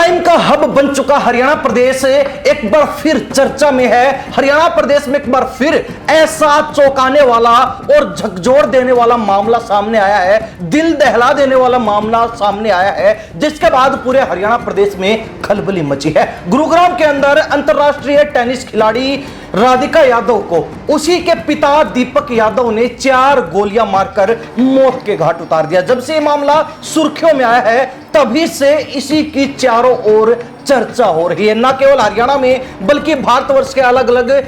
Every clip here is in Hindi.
क्राइम का हब बन चुका हरियाणा प्रदेश एक बार फिर चर्चा में है। हरियाणा प्रदेश में एक बार फिर ऐसा चौंकाने वाला और झकझोर देने वाला मामला सामने आया है, दिल दहला देने वाला मामला सामने आया है, जिसके बाद पूरे हरियाणा प्रदेश में खलबली मची है। गुरुग्राम के अंदर अंतरराष्ट्रीय टेनिस खिलाड़ी राधिका यादव को उसी के पिता दीपक यादव ने 4 गोलियां मारकर मौत के घाट उतार दिया। जब से यह मामला सुर्खियों में आया है तभी से इसी की चारों ओर चर्चा हो रही है। न केवल हरियाणा में बल्कि भारतवर्ष के अलग अलग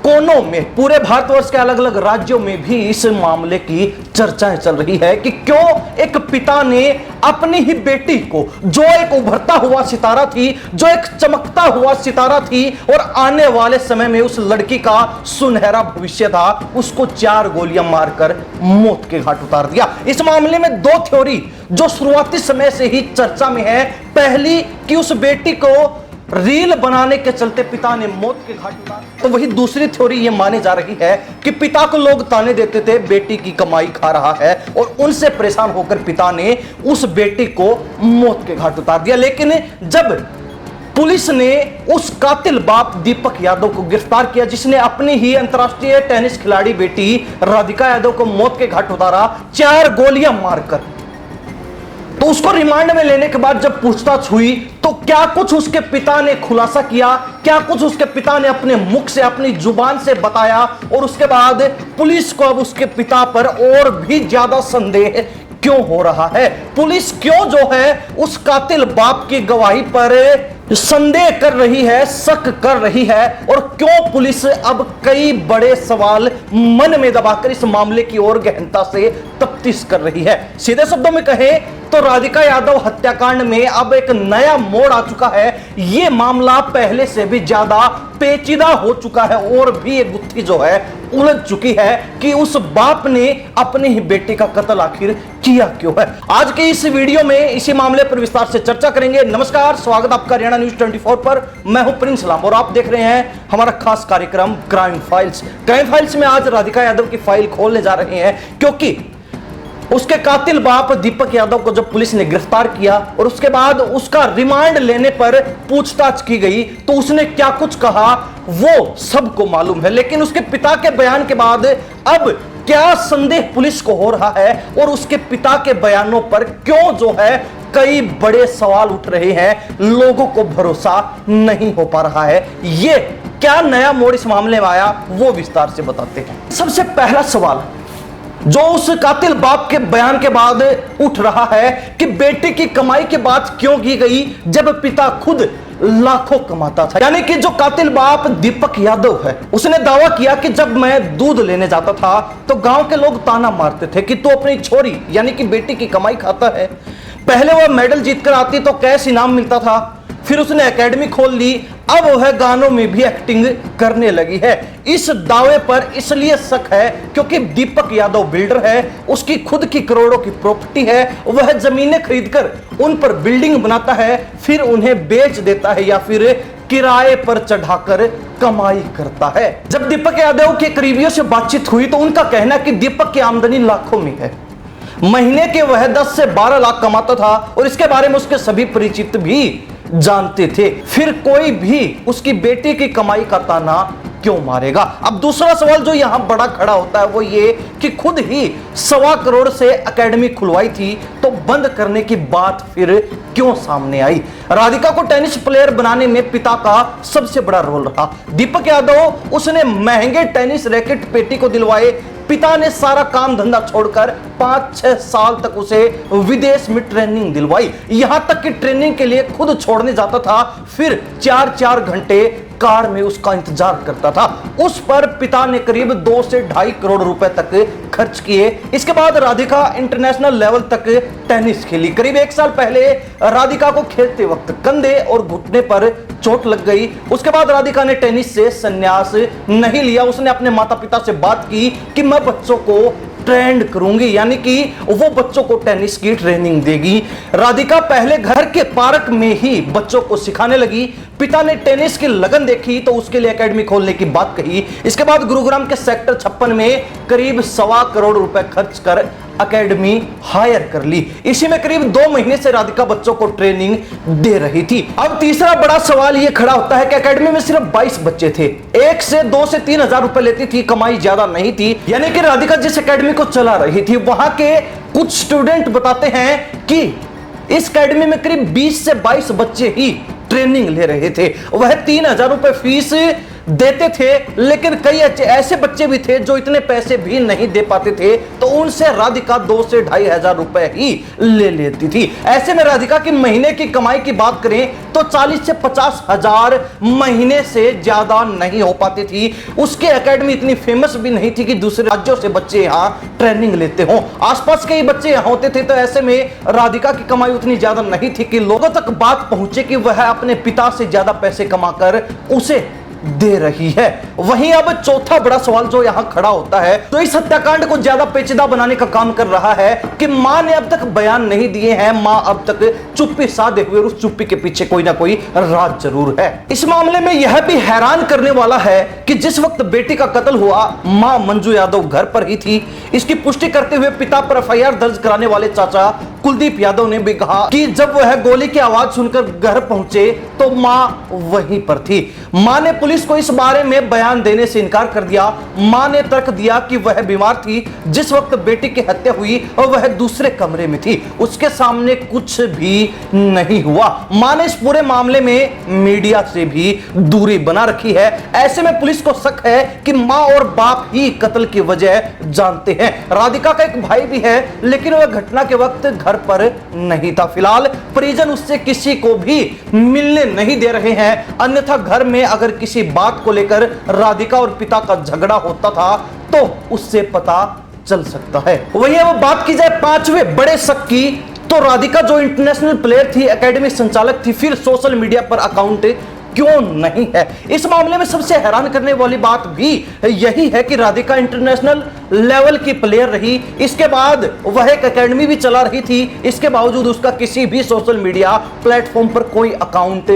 कोनों में, पूरे भारतवर्ष के अलग अलग राज्यों में भी इस मामले की चर्चाएं चल रही है कि क्यों एक पिता ने अपनी ही बेटी को, जो एक उभरता हुआ सितारा थी, जो एक चमकता हुआ सितारा थी और आने वाले समय में उस लड़की का सुनहरा भविष्य था, उसको 4 गोलियां मारकर मौत के घाट उतार दिया। इस मामले में 2 थ्योरी जो शुरुआती समय से ही चर्चा में है। पहली कि उस बेटी को रील बनाने के चलते पिता ने मौत के घाट उतारा, तो वही दूसरी थ्योरी यह मानी जा रही है कि पिता को लोग ताने देते थे, बेटी की कमाई खा रहा है, और उनसे परेशान होकर पिता ने उस बेटी को मौत के घाट उतार दिया। लेकिन जब पुलिस ने उस कातिल बाप दीपक यादव को गिरफ्तार किया, जिसने अपनी ही अंतरराष्ट्रीय टेनिस खिलाड़ी बेटी राधिका यादव को मौत के घाट उतारा 4 गोलियां मारकर, तो उसको रिमांड में लेने के बाद जब पूछताछ हुई तो क्या कुछ उसके पिता ने खुलासा किया, क्या कुछ उसके पिता ने अपने मुख से, अपनी जुबान से बताया, और उसके बाद पुलिस को अब उसके पिता पर और भी ज्यादा संदेह क्यों हो रहा है। पुलिस क्यों जो है उस कातिल बाप की गवाही पर संदेह कर रही है, शक कर रही है, और क्यों पुलिस अब कई बड़े सवाल मन में दबाकर इस मामले की ओर गहनता से तफ्तीश कर रही है। सीधे शब्दों में कहें तो राधिका यादव हत्याकांड में अब एक नया मोड़ आ चुका है। यह मामला पहले से भी ज्यादा पेचीदा हो चुका है और भी एक गुत्थी जो है उलझ चुकी है कि उस बाप ने अपनी ही बेटी का कत्ल आखिर किया क्यों है। आज के इस वीडियो में इसी मामले पर विस्तार से चर्चा करेंगे। नमस्कार, स्वागत आपका हरियाणा न्यूज 24 पर। मैं हूं प्रिंस लांब और आप देख रहे हैं हमारा खास कार्यक्रम क्राइम फाइल्स। क्राइम फाइल्स में आज राधिका यादव की फाइल खोलने जा रहे हैं, क्योंकि उसके कातिल बाप दीपक यादव को जब पुलिस ने गिरफ्तार किया और उसके बाद उसका रिमांड लेने पर पूछताछ की गई तो उसने क्या कुछ कहा वो सबको मालूम है। लेकिन उसके पिता के बयान के बाद अब क्या संदेह पुलिस को हो रहा है और उसके पिता के बयानों पर क्यों जो है कई बड़े सवाल उठ रहे हैं, लोगों को भरोसा नहीं हो पा रहा है। ये क्या नया मोड़ इस मामले में आया वो विस्तार से बताते हैं। सबसे पहला सवाल जो उस कातिल बाप के बयान के बाद उठ रहा है कि बेटे की कमाई की बात क्यों की गई जब पिता खुद लाखों कमाता था। यानी कि जो कातिल बाप दीपक यादव है उसने दावा किया कि जब मैं दूध लेने जाता था तो गांव के लोग ताना मारते थे कि तू अपनी छोरी यानी कि बेटी की कमाई खाता है। पहले वह मेडल जीतकर आती तो कैश इनाम मिलता था, फिर उसने एकेडमी खोल ली, अब वह गानों में भी एक्टिंग करने लगी है। इस दावे पर इसलिए शक है क्योंकि दीपक यादव बिल्डर है, उसकी खुद की करोड़ों की प्रॉपर्टी है, वह जमीनें खरीदकर उन पर बिल्डिंग बनाता है, फिर उन्हें बेच देता है या फिर किराए पर चढ़ाकर कमाई करता है। जब दीपक यादव के करीबियों से बातचीत हुई तो उनका कहना कि दीपक की आमदनी लाखों में है, महीने के वह 10 से 12 लाख कमाता था और इसके बारे में उसके सभी परिचित भी जानते थे। फिर कोई भी उसकी बेटी की कमाई का ताना क्यों मारेगा। अब दूसरा सवाल जो यहां बड़ा खड़ा होता है वो ये कि खुद ही 1.25 करोड़ से एकेडमी खुलवाई थी तो बंद करने की बात फिर क्यों सामने आई। राधिका को टेनिस प्लेयर बनाने में पिता का सबसे बड़ा रोल रहा। दीपक यादव उसने महंगे टेनिस रैकेट पेटी को दिलवाए, पिता ने सारा काम धंधा छोड़कर 5-6 साल तक उसे विदेश में ट्रेनिंग दिलवाई, यहां तक कि ट्रेनिंग के लिए खुद छोड़ने जाता था, फिर 4-4 घंटे कार में उसका इंतजार करता था। उस पर पिता ने करीब 2 से 2.5 करोड़ रुपए तक खर्च किए। इसके बाद राधिका इंटरनेशनल लेवल तक टेनिस खेली। करीब 1 साल पहले राधिका को खेलते वक्त कंधे और घुटने पर चोट लग गई। उसके बाद राधिका ने टेनिस से संन्यास नहीं लिया। उसने अपने माता पिता से बात की कि मैं बच्चों को ट्रेंड करूंगी, यानी कि वो बच्चों को टेनिस की ट्रेनिंग देगी। राधिका पहले घर के पार्क में ही बच्चों को सिखाने लगी। पिता ने टेनिस की लगन देखी तो उसके लिए एकेडमी खोलने की बात कही। इसके बाद गुरुग्राम के सेक्टर 56 में करीब 1.25 करोड़ रुपए खर्च कर एकेडमी हायर कर ली। इसी में करीब 2 महीने से राधिका बच्चों को ट्रेनिंग दे रही थी। अब तीसरा बड़ा सवाल यह खड़ा होता है कि एकेडमी में सिर्फ 22 बच्चे थे, 1 से 2 से 3 हजार रुपए लेती थी, कमाई ज्यादा नहीं थी। यानी कि राधिका जिस एकेडमी को चला रही थी वहां के कुछ स्टूडेंट बताते हैं कि इस एकेडमी में करीब 20 से 22 बच्चे ही ट्रेनिंग ले रहे थे। वह 3,000 रुपए फीस देते थे, लेकिन कई ऐसे बच्चे भी थे जो इतने पैसे भी नहीं दे पाते थे, तो उनसे राधिका 2 से 2,500 रुपए ही ले लेती थी। ऐसे में राधिका की महीने की कमाई की बात करें तो 40 से 50 हजार महीने से ज्यादा नहीं हो पाती थी। उसकी एकेडमी इतनी फेमस भी नहीं थी कि दूसरे राज्यों से बच्चे यहाँ ट्रेनिंग लेते हों। आसपास के ही बच्चे यहाँ होते थे, तो ऐसे में राधिका की कमाई उतनी ज्यादा नहीं थी कि लोगों तक बात पहुंचे कि वह अपने पिता से ज्यादा पैसे कमाकर उसे दे रही है। वहीं अब चौथा बड़ा सवाल जो यहां खड़ा होता है, तो इस हत्याकांड को ज्यादा पेचीदा बनाने का काम कर रहा है कि मां ने अब तक बयान नहीं दिए हैं। मां अब तक चुप्पी साधे हुए, और उस चुप्पी के पीछे कोई ना कोई राज जरूर है। इस मामले में यह भी हैरान करने वाला है कि जिस वक्त बेटी का कत्ल हुआ, मां मंजू यादव घर पर ही थी। इसकी पुष्टि करते हुए पिता पर एफआईआर दर्ज कराने वाले चाचा कुलदीप यादव ने भी कहा कि जब वह गोली की आवाज सुनकर घर पहुंचे तो मां वहीं पर थी। मां ने पुलिस को इस बारे में बयान देने से इनकार कर दिया। मां ने तर्क दिया कि वह बीमार थी जिस वक्त बेटी की हत्या हुई और वह दूसरे कमरे में थी, उसके सामने कुछ भी नहीं हुआ। मां ने इस पूरे मामले में मीडिया से भी दूरी बना रखी है। ऐसे में पुलिस को शक है कि मां और बाप ही कत्ल की वजह जानते हैं। राधिका का एक भाई भी है, लेकिन वह घटना के वक्त घर पर नहीं था। फिलहाल परिजन उससे किसी को भी मिलने नहीं दे रहे हैं, अन्यथा घर में अगर किसी बात को लेकर राधिका और पिता का झगड़ा होता था तो उससे पता चल सकता है। वहीं अब बात की जाए 5वें बड़े शक की, तो राधिका जो इंटरनेशनल प्लेयर थी, एकेडमी संचालक थी, फिर सोशल मीडिया पर अकाउंट क्यों नहीं है? इस मामले में सबसे हैरान करने वाली बात भी यही है कि राधिका इंटरनेशनल लेवल की प्लेयर रही, इसके बाद वह एक एकेडमी भी चला रही थी, इसके बावजूद उसका किसी भी सोशल मीडिया प्लेटफॉर्म पर कोई अकाउंट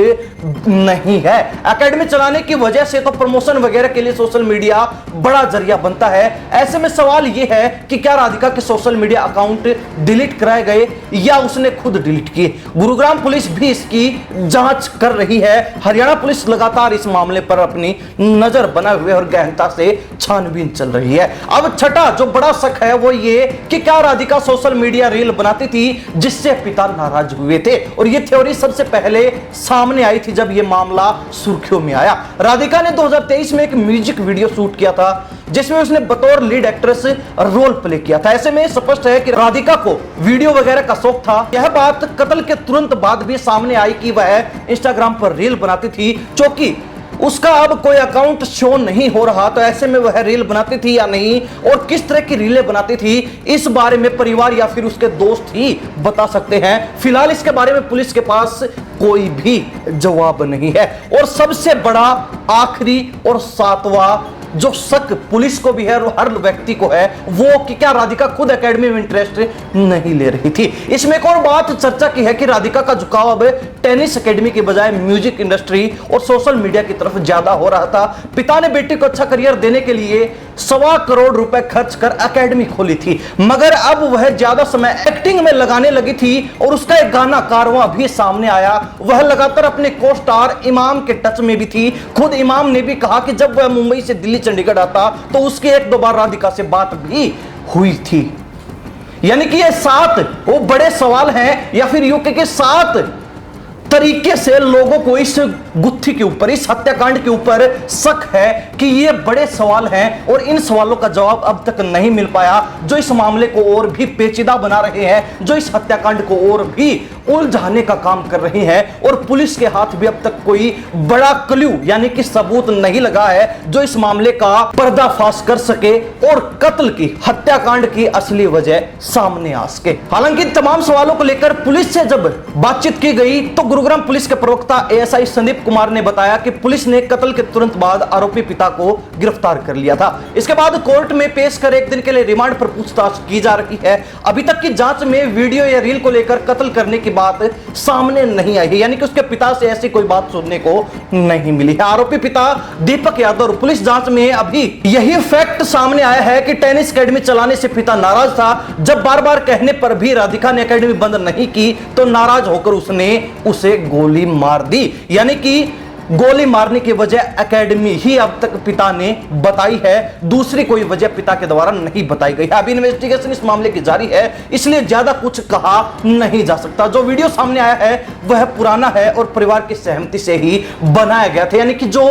नहीं है। एकेडमी चलाने की वजह से तो प्रमोशन वगैरह के लिए सोशल मीडिया बड़ा जरिया बनता है। ऐसे में सवाल यह है कि क्या राधिका के सोशल मीडिया अकाउंट डिलीट कराए गए या उसने खुद डिलीट किए? गुरुग्राम पुलिस भी इसकी जांच कर रही है। हरियाणा पुलिस लगातार इस मामले पर अपनी नजर बनाए हुए और गहनता से छानबीन चल रही है। अब छठा जो बड़ा शक है वो ये कि क्या राधिका सोशल मीडिया रील बनाती थी जिससे पिता नाराज हुए थे, और ये थ्योरी सबसे पहले सामने आई थी जब ये मामला सुर्खियों में आया। राधिका ने 2023 में एक म्यूजिक वीडियो शूट किया था जिसमें उसने बतौर लीड एक्ट्रेस रोल प्ले किया था। ऐसे में स्पष्ट है कि राधिका को वीडियो वगैरह का शौक था। यह बात कत्ल के तुरंत बाद भी सामने आई कि वह इंस्टाग्राम पर रील बनाती थी, क्योंकि उसका अब कोई अकाउंट शो नहीं हो रहा, तो ऐसे में वह रील बनाती थी या नहीं और किस तरह की रीलें बनाती थी, इस बारे में परिवार या फिर उसके दोस्त ही बता सकते हैं। फिलहाल इसके बारे में पुलिस के पास कोई भी जवाब नहीं है। और सबसे बड़ा आखिरी और 7वां जो शक पुलिस को भी है और हर व्यक्ति को है, वो कि क्या राधिका खुद एकेडमी में इंटरेस्ट नहीं ले रही थी। इसमें एक और बात चर्चा की है कि राधिका का झुकाव अब टेनिस एकेडमी के बजाय म्यूजिक इंडस्ट्री और सोशल मीडिया की तरफ ज्यादा हो रहा था। पिता ने बेटी को अच्छा करियर देने के लिए 1.25 करोड़ रुपए खर्च कर एकेडमी खोली थी, मगर अब वह ज्यादा समय एक्टिंग में लगाने लगी थी और उसका एक गाना कारवां भी सामने आया। वह लगातार अपने को स्टार इमाम के टच में भी थी। खुद इमाम ने भी कहा कि जब वह मुंबई से दिल्ली चंडीगढ़ आता तो उसकी 1-2 बार राधिका से बात भी हुई थी। यानी कि ये 7 वो बड़े सवाल हैं, या फिर यूके के 7 तरीके से लोगों को इस गुत्थी के ऊपर, इस हत्याकांड के ऊपर शक है कि ये बड़े सवाल हैं और इन सवालों का जवाब अब तक नहीं मिल पाया, जो इस मामले को और भी पेचीदा बना रहे हैं, जो इस हत्याकांड को और भी उलझाने का काम कर रही हैं। और पुलिस के हाथ भी अब तक कोई बड़ा क्लू यानी कि सबूत नहीं लगा है जो इस मामले का पर्दाफाश कर सके और कत्ल की, हत्याकांड की असली वजह सामने आ सके। हालांकि इन तमाम सवालों को लेकर पुलिस से जब बातचीत की गई तो गुरुग्राम पुलिस के प्रवक्ता एएसआई संदीप कुमार ने बताया कि पुलिस ने कत्ल के तुरंत बाद आरोपी पिता को गिरफ्तार कर लिया था। इसके बाद कोर्ट में पेश कर 1 दिन के लिए रिमांड पर पूछताछ की जा रही है। अभी तक की जांच में वीडियो या रील को लेकर कत्ल करने की बात सामने नहीं आई है, यानी कि उसके पिता से ऐसी कोई बात सुनने को नहीं मिली है। आरोपी पिता दीपक यादव, पुलिस जांच में अभी यही फैक्ट सामने आया है कि टेनिस एकेडमी चलाने से पिता नाराज था। जब बार बार कहने पर भी राधिका ने एकेडमी बंद नहीं की तो नाराज होकर उसने उसे गोली मार दी, यानी कि गोली मारने की वजह एकेडमी ही अब तक पिता ने बताई है, दूसरी कोई वजह पिता के द्वारा नहीं बताई गई है। अभी इन्वेस्टिगेशन इस मामले की जारी है, इसलिए ज्यादा कुछ कहा नहीं जा सकता। जो वीडियो सामने आया है वह पुराना है और परिवार की सहमति से ही बनाया गया था, यानी कि जो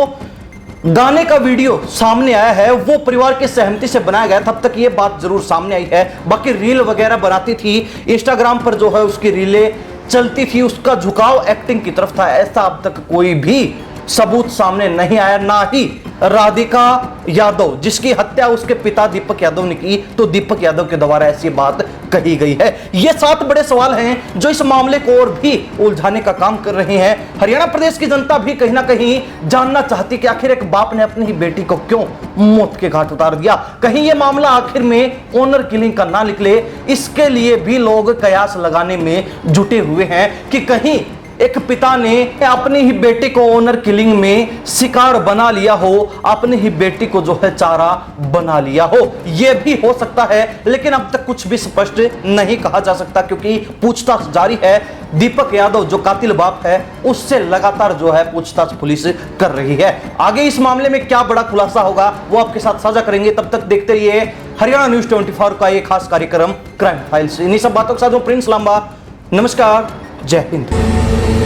गाने का वीडियो सामने आया है वो परिवार की सहमति से बनाया गया। तब तक ये बात जरूर सामने आई है। बाकी रील वगैरह बनाती थी, इंस्टाग्राम पर जो है उसकी रीलें चलती थी, उसका झुकाव एक्टिंग की तरफ था, ऐसा अब तक कोई भी सबूत सामने नहीं आया। ना ही राधिका यादव, जिसकी हत्या उसके पिता दीपक यादव ने की, तो दीपक यादव के द्वारा ऐसी बात कही गई है। ये 7 बड़े सवाल हैं जो इस मामले को और भी उलझाने का काम कर रहे हैं। हरियाणा प्रदेश की जनता भी कहीं ना कहीं जानना चाहती कि आखिर एक बाप ने अपनी ही बेटी को क्यों मौत के घाट उतार दिया। कहीं यह मामला आखिर में ऑनर किलिंग का ना निकले, इसके लिए भी लोग कयास लगाने में जुटे हुए हैं कि कहीं एक पिता ने अपनी ही बेटी को ऑनर किलिंग में शिकार बना लिया हो, अपनी ही बेटी को जो है चारा बना लिया हो। यह भी हो सकता है, लेकिन अब तक कुछ भी स्पष्ट नहीं कहा जा सकता क्योंकि पूछताछ जारी है। दीपक यादव जो कातिल बाप है उससे लगातार जो है पूछताछ पुलिस कर रही है। आगे इस मामले में क्या बड़ा खुलासा होगा वो आपके साथ साझा करेंगे। तब तक देखते रहिए हरियाणा न्यूज 24 का ये खास कार्यक्रम क्राइम फाइल्स। इन्हीं सब बातों के साथ प्रिंस लांबा, नमस्कार, जय हिंद।